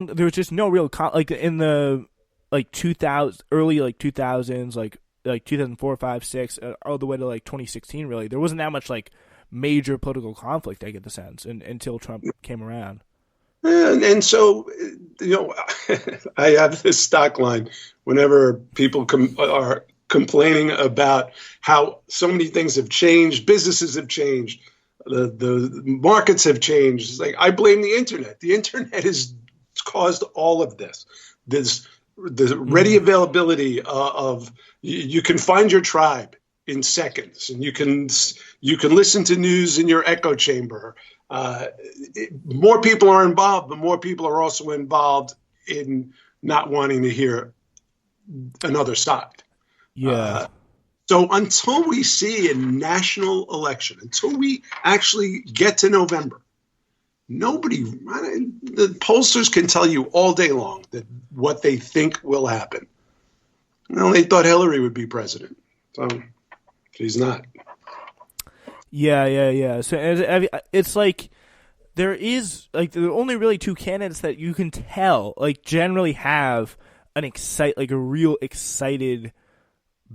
there was just no real like in the like 2000 early like 2000s like 2004, 5, 6 all the way to like 2016 really. There wasn't that much like major political conflict, I get the sense, until Trump came around. And so, I have this stock line whenever people are complaining about how so many things have changed, businesses have changed, the markets have changed. It's like, I blame the internet. The internet has caused all of this. There's the ready availability of you can find your tribe in seconds, and you can listen to news in your echo chamber. More people are involved, but more people are also involved in not wanting to hear another side. Yeah. So until we see a national election, until we actually get to November, the pollsters can tell you all day long that what they think will happen. Well, they thought Hillary would be president, so she's not. Yeah. So it's like there is like there are only really two candidates that you can tell like generally have a real excited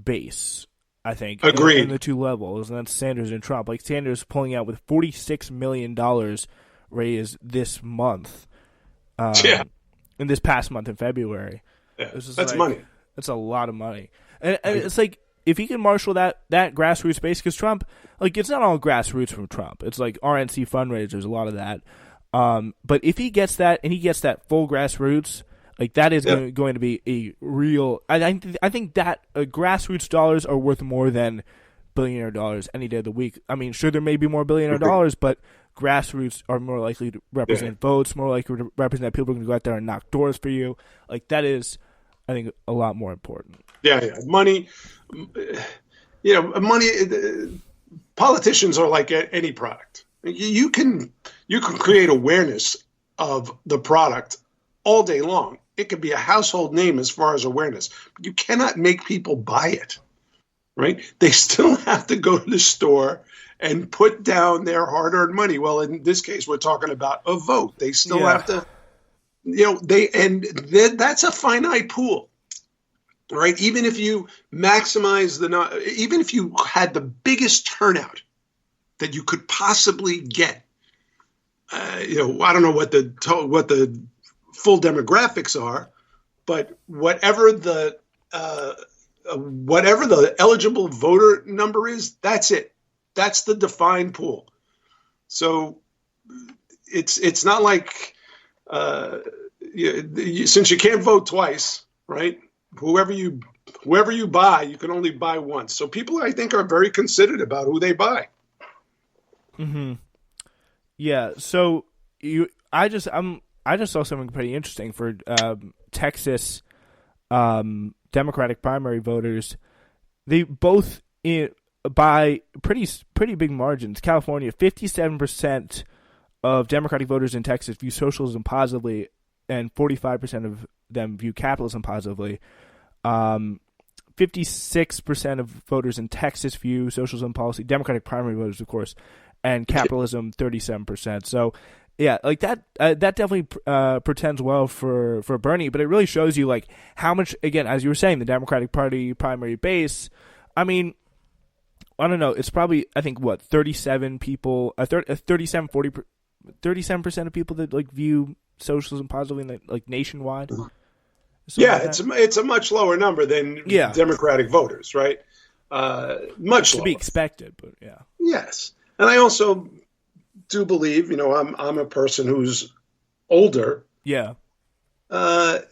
base. I think Agreed. in the two levels, and that's Sanders and Trump. Like Sanders pulling out with $46 million raised this month, Yeah, in this past month in February. yeah, This is that's like money. that's a lot of money, and it's like if he can marshal that grassroots base, because Trump, like it's not all grassroots from Trump. It's like RNC fundraisers, a lot of that. But if he gets that and he gets that full grassroots, like that is going to be a real. I think that grassroots dollars are worth more than billionaire dollars any day of the week. I mean, sure there may be more billionaire dollars, but grassroots are more likely to represent votes, more likely to represent that people are going to go out there and knock doors for you. Like that is, I think, a lot more important. Yeah. Money, money. Politicians are like any product. You can create awareness of the product all day long. It could be a household name as far as awareness, but you cannot make people buy it, right? They still have to go to the store and put down their hard-earned money. Well, in this case, we're talking about a vote. They still have to, that's a finite pool, right? Even if you maximize even if you had the biggest turnout that you could possibly get, I don't know what the full demographics are, but whatever the eligible voter number is, that's it. That's the defined pool. So it's not like since you can't vote twice, right? Whoever you buy, you can only buy once. So people, I think, are very considerate about who they buy. Mm-hmm. Yeah. So I just saw something pretty interesting for Texas Democratic primary voters. They both by pretty big margins. California, 57% of Democratic voters in Texas view socialism positively, and 45% of them view capitalism positively. 56% of voters in Texas view socialism policy, Democratic primary voters, of course, and capitalism 37%. So, yeah, like that definitely portends well for Bernie, but it really shows you like how much, again, as you were saying, the Democratic Party primary base. I mean, I don't know. It's probably, I think, what, 37 people, 37% of people that like view socialism positively, like nationwide. Yeah, it's a much lower number than Democratic voters, right? Much to lower. Be expected, but yeah. Yes, and I also do believe, I'm a person who's older. Yeah. That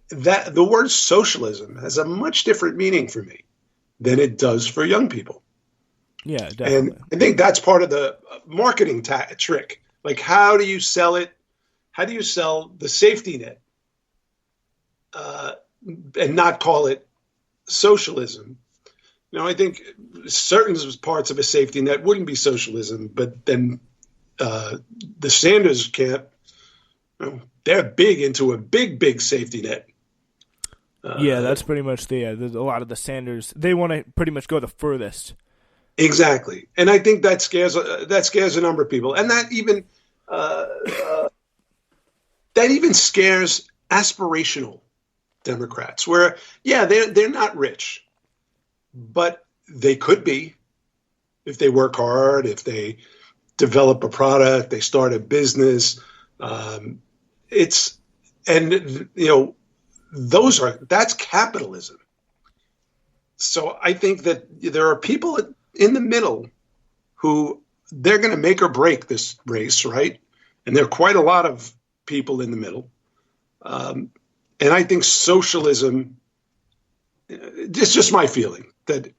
the word socialism has a much different meaning for me than it does for young people. Yeah, definitely. And I think that's part of the marketing trick. Like, how do you sell it? How do you sell the safety net and not call it socialism? I think certain parts of a safety net wouldn't be socialism, but then the Sanders camp, they're big into a big safety net. Yeah, that's pretty much a lot of the Sanders. They want to pretty much go the furthest. Exactly, and I think that scares a number of people, and that even that even scares aspirational Democrats, where, yeah, they're not rich, but they could be if they work hard, if they develop a product, they start a business. That's capitalism. So I think that there are people in the middle who they're going to make or break this race, right? And there are quite a lot of people in the middle. And I think socialism, it's just my feeling that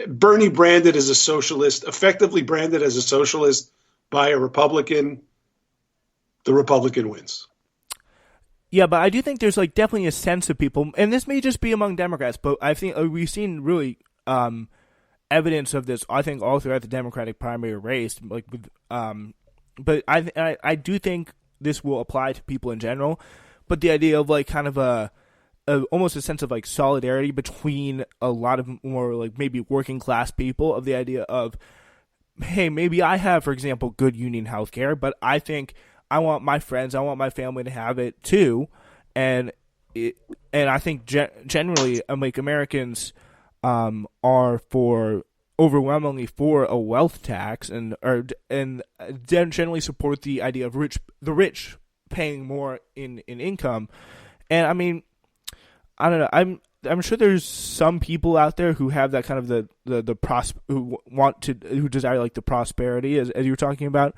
Bernie branded as a socialist, effectively branded as a socialist by a Republican, the Republican wins. Yeah, but I do think there's like definitely a sense of people, and this may just be among Democrats, but I think we've seen really evidence of this. I think all throughout the Democratic primary race, but I do think this will apply to people in general. But the idea of like kind of almost a sense of like solidarity between a lot of more like maybe working class people, of the idea of, hey, maybe I have, for example, good union health care, but I think I want my friends, I want my family to have it too, and I think generally, like Americans are overwhelmingly for a wealth tax, and generally support the idea of the rich paying more in income. And I mean, I don't know. I'm sure there's some people out there who have that kind of who desire like the prosperity as you were talking about.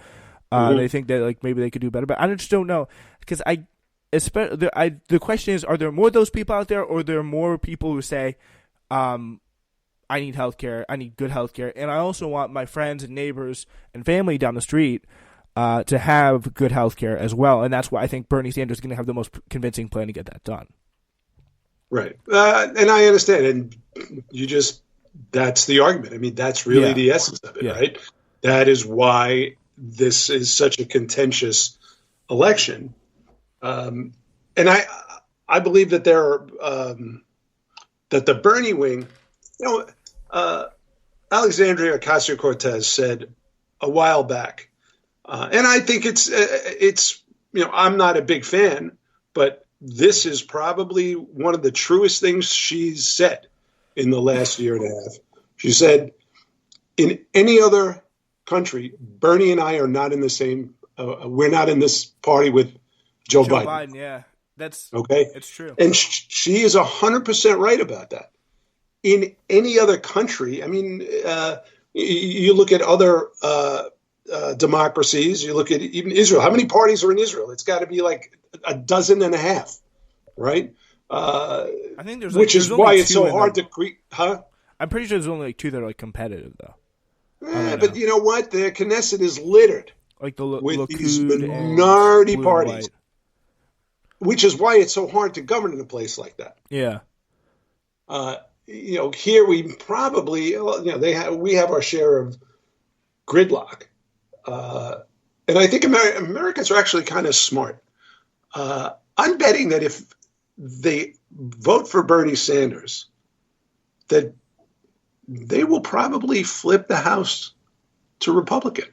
They think that like maybe they could do better, but I just don't know, because the question is, are there more of those people out there, or are there more people who say, I need healthcare, I need good healthcare, and I also want my friends and neighbors and family down the street to have good healthcare as well, and that's why I think Bernie Sanders is going to have the most convincing plan to get that done. Right, and I understand, and that's the argument. I mean, that's really the essence of it, right? That is why this is such a contentious election, and I believe that there are that the Bernie wing, Alexandria Ocasio-Cortez said a while back, and I think it's I'm not a big fan, but this is probably one of the truest things she's said in the last year and a half. She said, in any other country, Bernie and I are not in the same. We're not in this party with Joe Biden. Yeah, that's okay. It's true, and she is 100% right about that. In any other country, I mean, you look at other democracies. You look at even Israel. How many parties are in Israel? It's got to be like a dozen and a half, right? I think there's, which is why it's so hard to create. Huh? I'm pretty sure there's only like two that are like competitive though. But you know what? The Knesset is littered with these minority parties, which is why it's so hard to govern in a place like that. Yeah. Here we probably, we have our share of gridlock, and I think Americans are actually kind of smart. I'm betting that if they vote for Bernie Sanders, that they will probably flip the House to Republican,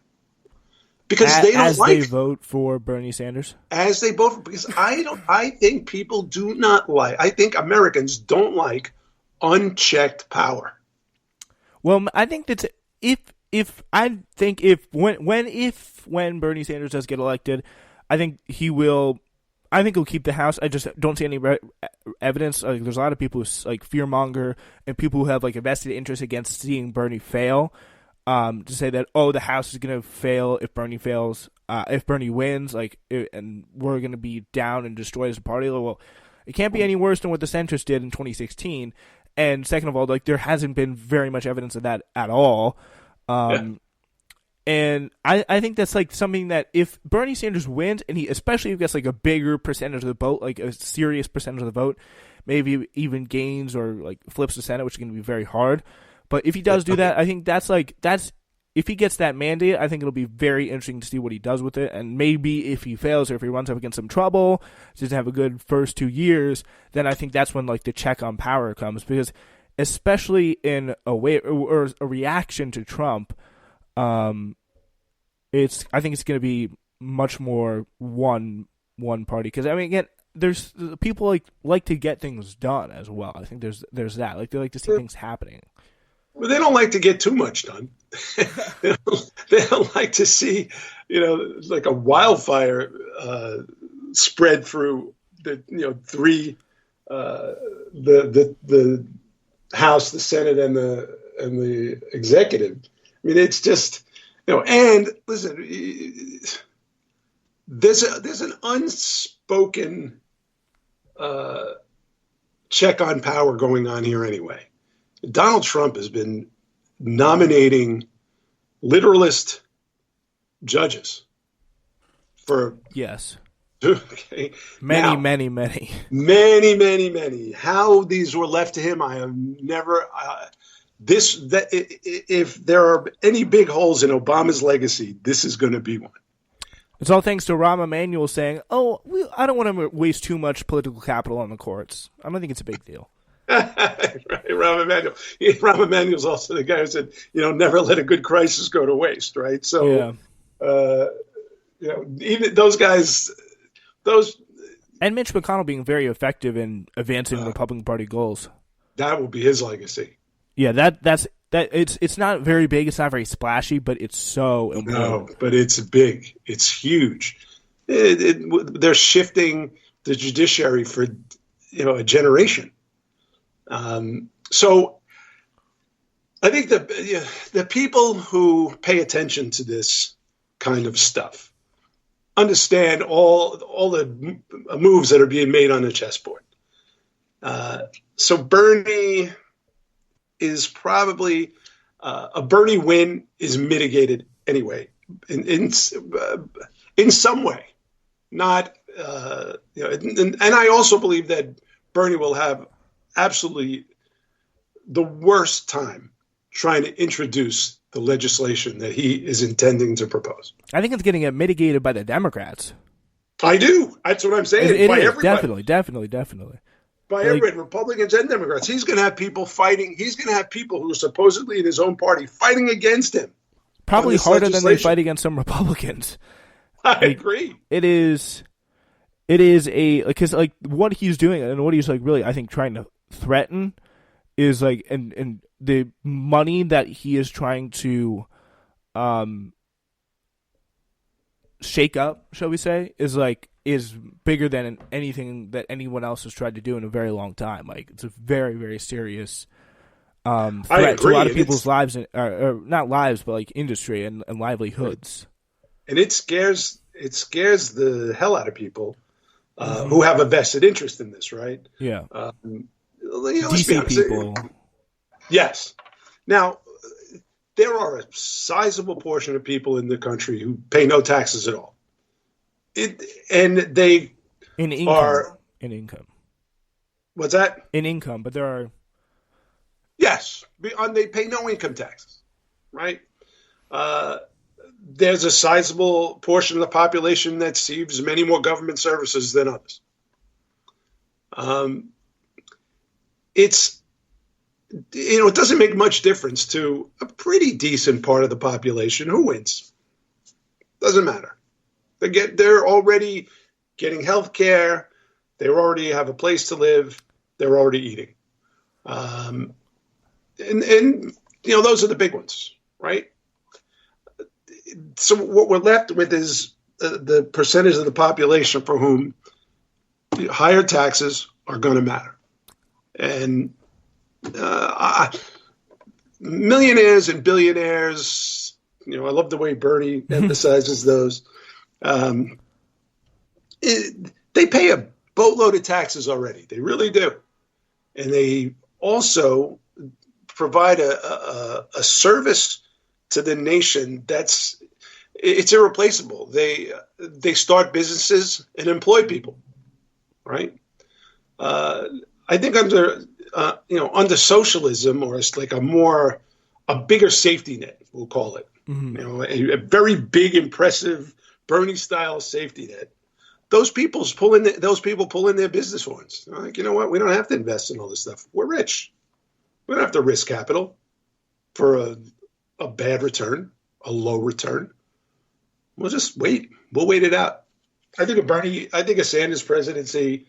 because they vote for Bernie Sanders. As they vote, because I think people do not like. I think Americans don't like unchecked power. Well, I think that's when Bernie Sanders does get elected, I think he'll keep the House. I just don't see any evidence. Like, there's a lot of people who like fearmonger and people who have like a vested interest against seeing Bernie fail. To say that the House is going to fail if Bernie fails, if Bernie wins, and we're going to be down and destroyed as a party. Well, it can't be any worse than what the centrists did in 2016. And second of all, like, there hasn't been very much evidence of that at all. And I think that's like something that if Bernie Sanders wins, and especially if he gets like a bigger percentage of the vote, like a serious percentage of the vote, maybe even gains or like flips the Senate, which is going to be very hard. But if he does do that, I think that's if he gets that mandate, I think it'll be very interesting to see what he does with it. And maybe if he fails or if he runs up against some trouble, doesn't have a good first 2 years, then I think that's when like the check on power comes. Because especially in a way or a reaction to Trump, I think it's going to be much more one one party. Because I mean, again, there's people like to get things done as well. I think there's that. Like they like to see things happening. Well, they don't like to get too much done. They don't like to see, like a wildfire spread through the House, the Senate, and the executive. I mean, it's just, and listen, there's an unspoken check on power going on here anyway. Donald Trump has been nominating literalist judges for yes. Okay. Many. How these were left to him, I have never. If there are any big holes in Obama's legacy, this is going to be one. It's all thanks to Rahm Emanuel saying, I don't want to waste too much political capital on the courts. I don't think it's a big deal. Right, Rahm Emanuel. Rahm Emanuel's also the guy who said, never let a good crisis go to waste, right? So, even those guys, and Mitch McConnell being very effective in advancing Republican Party goals. That will be his legacy. Yeah, that's it's not very big, it's not very splashy, but it's so important. No, but it's big. It's huge. They're shifting the judiciary for a generation. So I think the people who pay attention to this kind of stuff understand all the moves that are being made on the chessboard. So Bernie is probably a Bernie win is mitigated anyway in some way. Not and I also believe that Bernie will have absolutely the worst time trying to introduce the legislation that he is intending to propose. I think it's getting mitigated by the Democrats. I do. That's what I'm saying. It by is, everybody. definitely. By everybody, Republicans and Democrats. He's going to have people fighting. He's going to have people who are supposedly in his own party fighting against him. Probably harder than they fight against some Republicans. I agree. It is because what he's doing and what he's really, I think, trying to threaten is and the money that he is trying to shake up, shall we say, is bigger than anything that anyone else has tried to do in a very long time. It's a very, very serious threat to a lot of people's lives, or not lives, but industry and livelihoods. And it scares the hell out of people who have a vested interest in this, right? Yeah. DC people. Yes. Now, there are a sizable portion of people in the country who pay no taxes at all. In income. What's that? In income, but there are. Yes, they pay no income taxes, right? There's a sizable portion of the population that receives many more government services than others. It doesn't make much difference to a pretty decent part of the population who wins. Doesn't matter. They're already getting health care. They already have a place to live. They're already eating. And those are the big ones, right? So what we're left with is the percentage of the population for whom higher taxes are going to matter. And millionaires and billionaires, I love the way Bernie emphasizes those. They pay a boatload of taxes already. They really do. And they also provide a service to the nation it's irreplaceable. They start businesses and employ people, right? I think under socialism, or it's like a bigger safety net, we'll call it. Mm-hmm. A very big, impressive Bernie-style safety net. Those people pull in their business horns. You know what? We don't have to invest in all this stuff. We're rich. We don't have to risk capital for a bad return, a low return. We'll just wait. We'll wait it out. I think a Sanders presidency